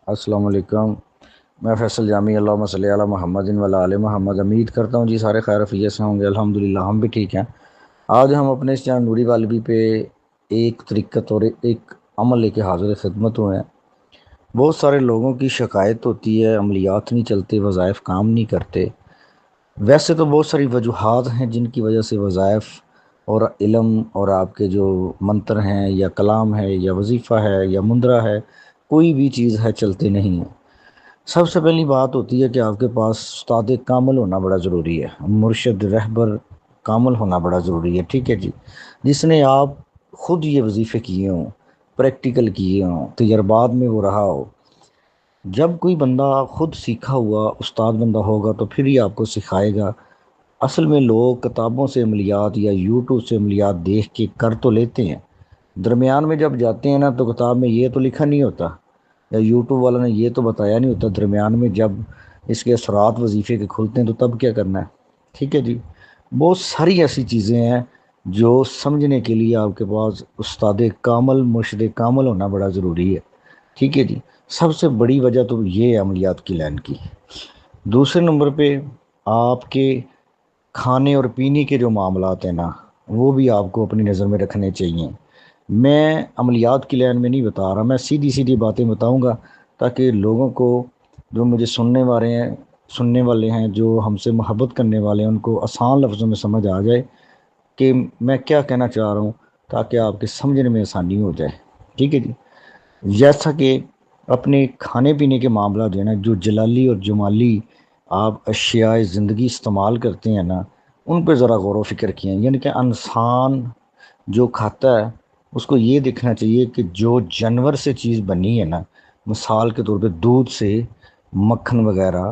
السلام علیکم۔ میں فیصل جامی، اللہم صلی علی محمد وعلی آل محمد۔ امید کرتا ہوں جی سارے خیر عافیت سے ہوں گے، الحمدللہ ہم بھی ٹھیک ہیں۔ آج ہم اپنے اس چینل نوری غالبی پہ ایک طریقت اور ایک عمل لے کے حاضر خدمت ہوئے ہیں۔ بہت سارے لوگوں کی شکایت ہوتی ہے عملیات نہیں چلتے، وظائف کام نہیں کرتے۔ ویسے تو بہت ساری وجوہات ہیں جن کی وجہ سے وظائف اور علم اور آپ کے جو منتر ہیں یا کلام ہے یا وظیفہ ہے یا مندرہ ہے، کوئی بھی چیز ہے چلتے نہیں ہیں۔ سب سے پہلی بات ہوتی ہے کہ آپ کے پاس استاد کامل ہونا بڑا ضروری ہے، مرشد رہبر کامل ہونا بڑا ضروری ہے، ٹھیک ہے جی، جس نے آپ خود یہ وظیفے کیے ہوں، پریکٹیکل کیے ہوں، تجربات میں وہ رہا ہو۔ جب کوئی بندہ خود سیکھا ہوا استاد بندہ ہوگا تو پھر ہی آپ کو سکھائے گا۔ اصل میں لوگ کتابوں سے عملیات یا یوٹیوب سے عملیات دیکھ کے کر تو لیتے ہیں، درمیان میں جب جاتے ہیں نا تو کتاب میں یہ تو لکھا نہیں ہوتا یا یوٹیوب والا نے یہ تو بتایا نہیں ہوتا، درمیان میں جب اس کے اثرات وظیفے کے کھلتے ہیں تو تب کیا کرنا ہے، ٹھیک ہے جی۔ بہت ساری ایسی چیزیں ہیں جو سمجھنے کے لیے آپ کے پاس استاد کامل مرشد کامل ہونا بڑا ضروری ہے، ٹھیک ہے جی۔ سب سے بڑی وجہ تو یہ ہے عملیات کی لائن کی۔ دوسرے نمبر پہ آپ کے کھانے اور پینے کے جو معاملات ہیں نا، وہ بھی آپ کو اپنی نظر میں رکھنے چاہیے۔ میں عملیات کی لائن میں نہیں بتا رہا، میں سیدھی سیدھی باتیں بتاؤں گا تاکہ لوگوں کو جو مجھے سننے والے ہیں جو ہم سے محبت کرنے والے ہیں ان کو آسان لفظوں میں سمجھ آ جائے کہ میں کیا کہنا چاہ رہا ہوں، تاکہ آپ کے سمجھنے میں آسانی ہو جائے، ٹھیک ہے جی۔ جیسا کہ اپنے کھانے پینے کے معاملات جو ہے نا، جو جلالی اور جمالی آپ اشیاء زندگی استعمال کرتے ہیں نا، ان پہ ذرا غور و فکر کیے، یعنی کہ انسان جو کھاتا ہے اس کو یہ دیکھنا چاہیے کہ جو جانور سے چیز بنی ہے نا، مثال کے طور پہ دودھ سے مکھن وغیرہ،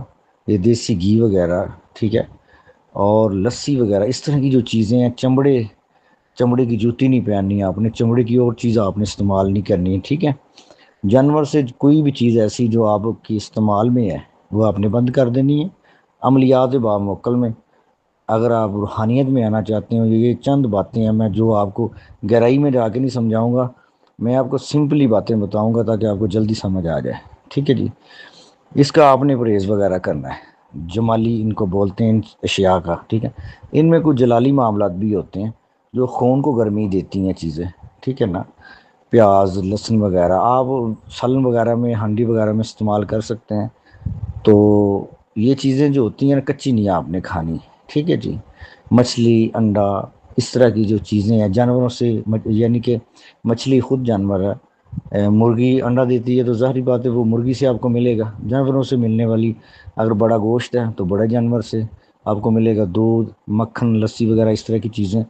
یہ دیسی گھی وغیرہ، ٹھیک ہے، اور لسی وغیرہ، اس طرح کی جو چیزیں ہیں، چمڑے کی جوتی نہیں پہننی ہے آپ نے، چمڑے کی اور چیز آپ نے استعمال نہیں کرنی ہے، ٹھیک ہے۔ جانور سے کوئی بھی چیز ایسی جو آپ کی استعمال میں ہے وہ آپ نے بند کر دینی ہے۔ عملیات باموکل میں اگر آپ روحانیت میں آنا چاہتے ہیں، یہ چند باتیں ہیں، میں جو آپ کو گہرائی میں جا کے نہیں سمجھاؤں گا، میں آپ کو سمپلی باتیں بتاؤں گا تاکہ آپ کو جلدی سمجھ آ جائے، ٹھیک ہے جی۔ اس کا آپ نے پرہیز وغیرہ کرنا ہے، جمالی ان کو بولتے ہیں، ان اشیاء کا، ٹھیک ہے۔ ان میں کچھ جلالی معاملات بھی ہوتے ہیں جو خون کو گرمی دیتی ہیں چیزیں، ٹھیک ہے نا۔ پیاز، لہسن وغیرہ آپ سالن وغیرہ میں، ہانڈی وغیرہ میں استعمال کر سکتے ہیں۔ تو یہ چیزیں جو ہوتی ہیں نا، کچی نہیں آپ نے کھانی، ٹھیک ہے جی۔ مچھلی، انڈا، اس طرح کی جو چیزیں ہیں جانوروں سے، یعنی کہ مچھلی خود جانور ہے، مرغی انڈا دیتی ہے تو ظاہری بات ہے وہ مرغی سے آپ کو ملے گا۔ جانوروں سے ملنے والی اگر بڑا گوشت ہے تو بڑے جانور سے آپ کو ملے گا، دودھ، مکھن، لسی وغیرہ اس طرح کی چیزیں۔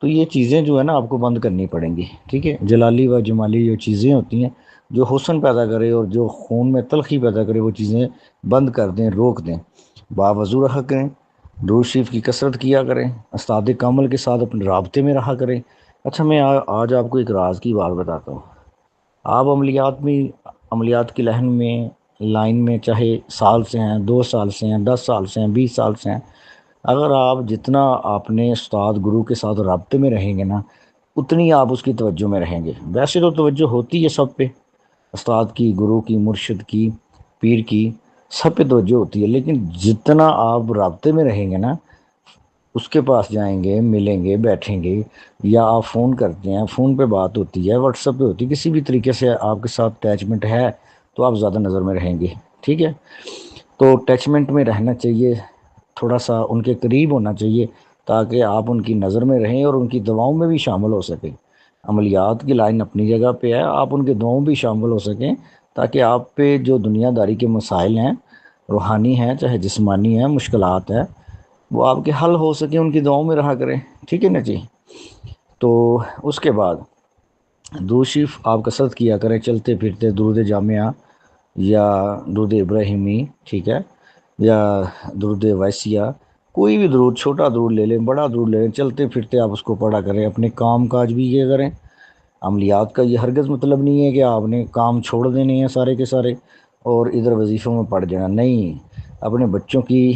تو یہ چیزیں جو ہے نا آپ کو بند کرنی پڑیں گی، ٹھیک ہے۔ جلالی و جمالی جو چیزیں ہوتی ہیں جو حسن پیدا کرے اور جو خون میں تلخی پیدا کرے، وہ چیزیں بند کر دیں، روک دیں۔ باوضو رہا کریں، درود شریف کی کثرت کیا کریں، استاد کامل کے ساتھ اپنے رابطے میں رہا کریں۔ اچھا، میں آج آپ کو ایک راز کی بات بتاتا ہوں۔ آپ عملیات کی لائن میں چاہے سال سے ہیں، 2 سال سے ہیں، 10 سال سے ہیں، 20 سال سے ہیں، اگر آپ جتنا آپ نے استاد گرو کے ساتھ رابطے میں رہیں گے نا، اتنی آپ اس کی توجہ میں رہیں گے۔ ویسے تو توجہ ہوتی ہے سب پہ، استاد کی، گرو کی، مرشد کی، پیر کی، سب پہ توجہ ہوتی ہے، لیکن جتنا آپ رابطے میں رہیں گے نا، اس کے پاس جائیں گے، ملیں گے، بیٹھیں گے، یا آپ فون کرتے ہیں، فون پہ بات ہوتی ہے، واٹس ایپ پہ ہوتی ہے، کسی بھی طریقے سے آپ کے ساتھ اٹیچمنٹ ہے تو آپ زیادہ نظر میں رہیں گے، ٹھیک ہے۔ تو اٹیچمنٹ میں رہنا چاہیے، تھوڑا سا ان کے قریب ہونا چاہیے تاکہ آپ ان کی نظر میں رہیں اور ان کی دعاؤں میں بھی شامل ہو سکیں۔ عملیات کی لائن اپنی جگہ پہ ہے، آپ ان کے دعاؤں بھی شامل ہو سکیں تاکہ آپ پہ جو دنیا داری کے مسائل ہیں، روحانی ہیں چاہے جسمانی ہیں، مشکلات ہیں، وہ آپ کے حل ہو سکیں، ان کی دعاؤں میں رہا کریں، ٹھیک ہے نا جی۔ تو اس کے بعد درود شریف آپ کثرت کیا کریں، چلتے پھرتے درود جامعہ یا درود ابراہیمی، ٹھیک ہے، یا درود ویسیہ، کوئی بھی درود، چھوٹا درود لے لیں، بڑا درود لے لیں، چلتے پھرتے آپ اس کو پڑھا کریں، اپنے کام کاج بھی یہ کریں۔ عملیات کا یہ ہرگز مطلب نہیں ہے کہ آپ نے کام چھوڑ دینے ہیں سارے کے سارے اور ادھر وظیفوں میں پڑ جانا، نہیں۔ اپنے بچوں کی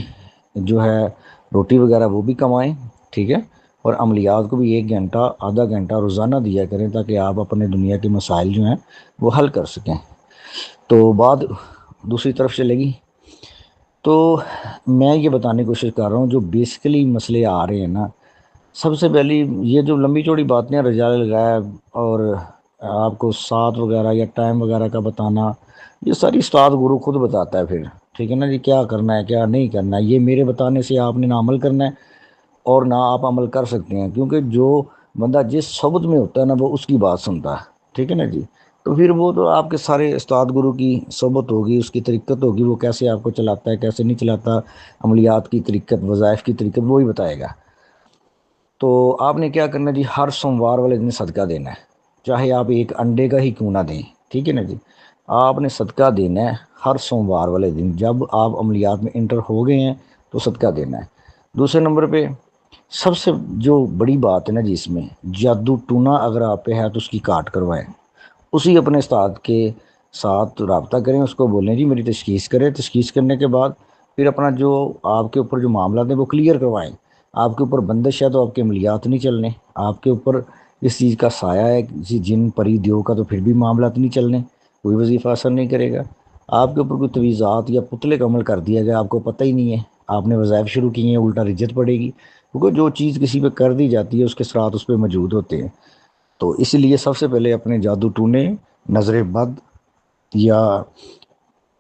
جو ہے روٹی وغیرہ وہ بھی کمائیں، ٹھیک ہے، اور عملیات کو بھی 1 گھنٹہ، آدھا گھنٹہ روزانہ دیا کریں تاکہ آپ اپنے دنیا کے مسائل جو ہیں وہ حل کر سکیں۔ تو بات دوسری طرف چلے گی. تو میں یہ بتانے کی کوشش کر رہا ہوں جو بیسیکلی مسئلے آ رہے ہیں نا، سب سے پہلی یہ جو لمبی چوڑی باتیں ہیں رجال الغیب اور آپ کو ساتھ وغیرہ یا ٹائم وغیرہ کا بتانا، یہ ساری استاد گرو خود بتاتا ہے پھر. ٹھیک ہے نا جی، کیا کرنا ہے کیا نہیں کرنا ہے، یہ میرے بتانے سے آپ نے نہ عمل کرنا ہے اور نہ آپ عمل کر سکتے ہیں، کیونکہ جو بندہ جس صحبت میں ہوتا ہے نا وہ اس کی بات سنتا ہے. ٹھیک ہے نا جی. تو پھر وہ تو آپ کے سارے استاد گرو کی صحبت ہوگی، اس کی طریقت ہوگی، وہ کیسے آپ کو چلاتا ہے کیسے نہیں چلاتا، عملیات کی طریقت وظائف کی طریقت وہی بتائے گا. تو آپ نے کیا کرنا جی، ہر سوموار والے دن صدقہ دینا ہے، چاہے آپ ایک انڈے کا ہی کیوں نہ دیں. ٹھیک ہے نا جی. آپ نے صدقہ دینا ہے ہر سوموار والے دن، جب آپ عملیات میں انٹر ہو گئے ہیں تو صدقہ دینا ہے. دوسرے نمبر پہ سب سے جو بڑی بات ہے نا جی، اس میں جادو ٹونا اگر آپ پہ ہے تو اس کی کاٹ کروائیں. اسی اپنے استاد کے ساتھ رابطہ کریں، اس کو بولیں جی میری تشخیص کریں، تشخیص کرنے کے بعد پھر اپنا جو آپ کے اوپر جو معاملات ہیں وہ کلیئر کروائیں. آپ کے اوپر بندش ہے تو آپ کے عملیات نہیں چلنے، آپ کے اوپر اس چیز کا سایہ ہے کسی جن پری دیو کا تو پھر بھی معاملات نہیں چلنے، کوئی وظیفہ اثر نہیں کرے گا. آپ کے اوپر کوئی تویزات یا پتلے کا عمل کر دیا گیا، آپ کو پتہ ہی نہیں ہے، آپ نے وظائف شروع کی ہیں، الٹا رجت پڑے گی، کیونکہ جو چیز کسی پہ کر دی جاتی ہے اس کے ساتھ اس پہ موجود ہوتے ہیں. تو اس لیے سب سے پہلے اپنے جادو ٹونے، نظر بد یا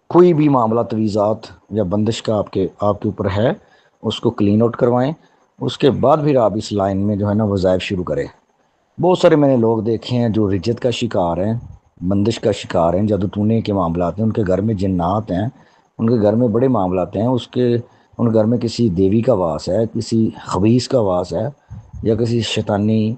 کوئی بھی معاملہ تویزات یا بندش کا آپ کے اوپر ہے اس کو کلین آؤٹ کروائیں. اس کے بعد پھر آپ اس لائن میں جو ہے نا وظائف شروع کریں. بہت سارے میں نے لوگ دیکھے ہیں جو رجت کا شکار ہیں، بندش کا شکار ہیں، جادو ٹونے کے معاملات ہیں، ان کے گھر میں جنات ہیں، ان کے گھر میں بڑے معاملات ہیں، ان گھر میں کسی دیوی کا واس ہے، کسی خبیث کا واس ہے، یا کسی شیطانی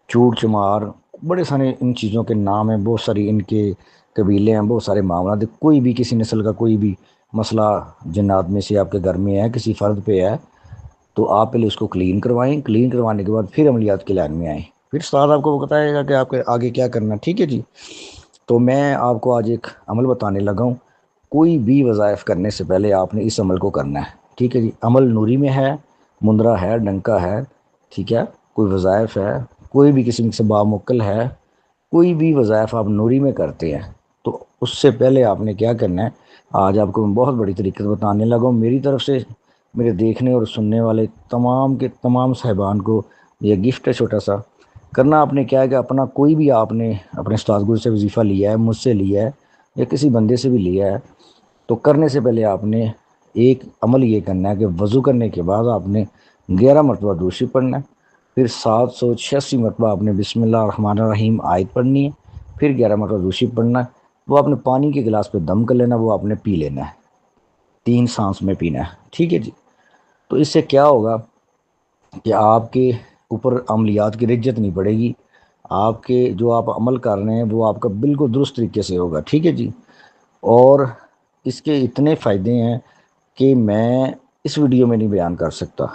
چوٹ چمار، بڑے سارے ان چیزوں کے نام ہیں، بہت ساری ان کے قبیلے ہیں، بہت سارے معاملات ہیں. کوئی بھی کسی نسل کا کوئی بھی مسئلہ جنات میں سے آپ کے گھر میں ہے، کسی فرد پہ ہے، تو آپ پہلے اس کو کلین کروائیں. کلین کروانے کے بعد پھر عملیات کے لائن میں آئیں، پھر استاد آپ کو بتائے گا کہ آپ کے آگے کیا کرنا. ٹھیک ہے جی. تو میں آپ کو آج ایک عمل بتانے لگا ہوں. کوئی بھی وظائف کرنے سے پہلے آپ نے اس عمل کو کرنا ہے. ٹھیک ہے جی. عمل نوری میں ہے، مندرہ ہے، ڈنکا ہے، ٹھیک ہے، کوئی وظائف ہے، کوئی بھی قسم سے بامکل ہے، کوئی بھی وظائف آپ نوری میں کرتے ہیں تو اس سے پہلے آپ نے کیا کرنا ہے. آج آپ کو میں بہت بڑی طریقے سے بتانے لگا ہوں. میری طرف سے میرے دیکھنے اور سننے والے تمام کے تمام صاحبان کو یہ گفٹ ہے چھوٹا سا. کرنا آپ نے کیا ہے کہ اپنا کوئی بھی آپ نے اپنے استاد گرو سے وظیفہ لیا ہے، مجھ سے لیا ہے یا کسی بندے سے بھی لیا ہے، تو کرنے سے پہلے آپ نے ایک عمل یہ کرنا ہے کہ وضو کرنے کے بعد آپ نے 11 مرتبہ درود شریف پڑھنا ہے، پھر 786 مرتبہ آپ نے بسم اللہ الرحمن الرحیم آیت پڑھنی ہے، پھر 11 مرتبہ درود شریف پڑھنا ہے. وہ آپ نے پانی کے گلاس پہ دم کر لینا، وہ آپ نے پی لینا ہے، 3 سانس میں پینا ہے. ٹھیک ہے جی. تو اس سے کیا ہوگا کہ آپ کے اوپر عملیات کی رجت نہیں پڑے گی، آپ کے جو آپ عمل کر رہے ہیں وہ آپ کا بالکل درست طریقے سے ہوگا. ٹھیک ہے جی. اور اس کے اتنے فائدے ہیں کہ میں اس ویڈیو میں نہیں بیان کر سکتا،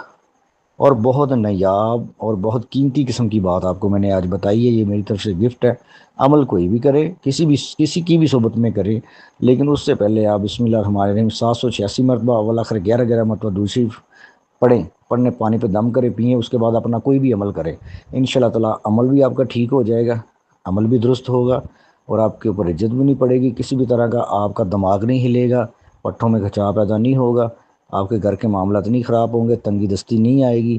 اور بہت نایاب اور بہت قیمتی قسم کی بات آپ کو میں نے آج بتائی ہے. یہ میری طرف سے گفٹ ہے. عمل کوئی بھی کرے، کسی کی بھی صحبت میں کرے، لیکن اس سے پہلے آپ بسم اللہ الرحمن الرحیم 786 مرتبہ اول آخر 11 مرتبہ درود شریف پڑھیں، پڑھنے پانی پہ دم کرے پئیں، اس کے بعد اپنا کوئی بھی عمل کرے. ان شاء اللہ تعالیٰ عمل بھی آپ کا ٹھیک ہو جائے گا، عمل بھی درست ہوگا، اور آپ کے اوپر عزت بھی نہیں پڑے گی. کسی بھی طرح کا آپ کا دماغ نہیں ہلے گا، پٹھوں میں کھچاؤ پیدا نہیں ہوگا، آپ کے گھر کے معاملات نہیں خراب ہوں گے، تنگی دستی نہیں آئے گی،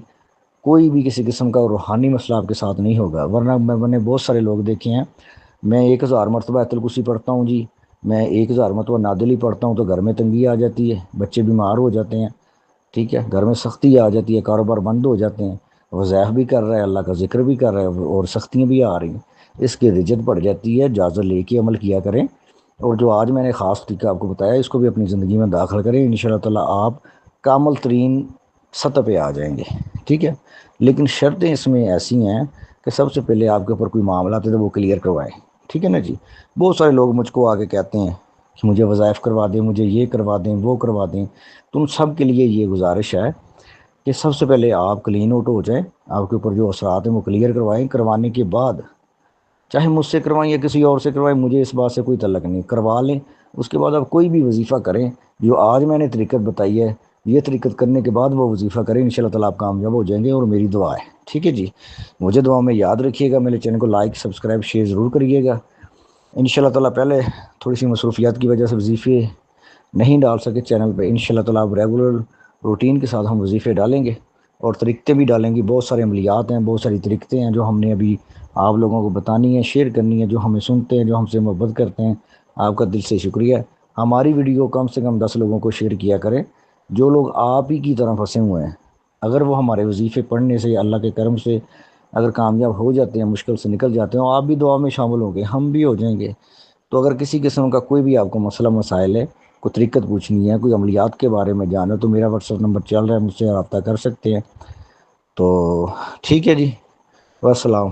کوئی بھی کسی قسم کا روحانی مسئلہ آپ کے ساتھ نہیں ہوگا. ورنہ میں نے بہت سارے لوگ دیکھے ہیں، میں 1000 مرتبہ ایت الکرسی پڑھتا ہوں جی، میں 1000 مرتبہ نادلی پڑھتا ہوں تو گھر میں تنگی آ جاتی ہے، بچے بیمار ہو جاتے ہیں، ٹھیک ہے، گھر میں سختی آ جاتی ہے، کاروبار بند ہو جاتے ہیں، وظائف بھی کر رہا ہے، اللہ کا ذکر بھی کر رہا ہے اور سختیاں بھی آ رہی ہیں، اس کی رجت پڑ جاتی ہے. اجازت لے کے عمل کیا کریں، اور جو آج میں نے خاص طریقہ آپ کو بتایا اس کو بھی اپنی زندگی میں داخل کریں. ان شاء اللہ تعالیٰ آپ کامل ترین سطح پہ آ جائیں گے. ٹھیک ہے. لیکن شرطیں اس میں ایسی ہیں کہ سب سے پہلے آپ کے اوپر کوئی معاملات ہے تو وہ کلیئر کروائیں. ٹھیک ہے نا جی. بہت سارے لوگ مجھ کو آگے کہتے ہیں کہ مجھے وظائف کروا دیں، مجھے یہ کروا دیں، وہ کروا دیں. تو ان سب کے لیے یہ گزارش ہے کہ سب سے پہلے آپ کلین آؤٹ ہو جائیں، آپ کے اوپر جو اثرات ہیں وہ کلیئر کروائیں. کروانے کے بعد چاہے مجھ سے کروائیں یا کسی اور سے کروائیں، مجھے اس بات سے کوئی تعلق نہیں، کروا لیں. اس کے بعد آپ کوئی بھی وظیفہ کریں جو آج میں نے طریقت بتائی ہے، یہ طریقت کرنے کے بعد وہ وظیفہ کریں، ان شاء اللہ تعالیٰ آپ کامیاب ہو جائیں گے، اور میری دعا ہے. ٹھیک ہے جی. مجھے دعا میں یاد رکھیے گا، میرے چینل کو لائک سبسکرائب شیئر ضرور کریے گا. انشاءاللہ تعالیٰ پہلے تھوڑی سی مصروفیات کی وجہ سے وظیفے نہیں ڈال سکے چینل پہ، انشاءاللہ تعالیٰ اب ریگولر روٹین کے ساتھ ہم وظیفے ڈالیں گے اور طریقے بھی ڈالیں گے. بہت سارے عملیات ہیں، بہت ساری طریقے ہیں جو ہم نے ابھی آپ لوگوں کو بتانی ہے، شیئر کرنی ہے. جو ہمیں سنتے ہیں، جو ہم سے محبت کرتے ہیں، آپ کا دل سے شکریہ. ہماری ویڈیو کم سے کم 10 لوگوں کو شیئر کیا کریں جو لوگ آپ ہی کی طرح پھنسے ہوئے ہیں. اگر وہ ہمارے وظیفے پڑھنے سے یا اللہ کے کرم سے اگر کامیاب ہو جاتے ہیں، مشکل سے نکل جاتے ہیں، آپ بھی دعا میں شامل ہوں گے، ہم بھی ہو جائیں گے. تو اگر کسی قسم کا کوئی بھی آپ کو مسئلہ مسائل ہے، کوئی طریقت پوچھنی ہے، کوئی عملیات کے بارے میں جانا، تو میرا واٹس ایپ نمبر چل رہا ہے، مجھ سے رابطہ کر سکتے ہیں. تو ٹھیک ہے جی، والسلام.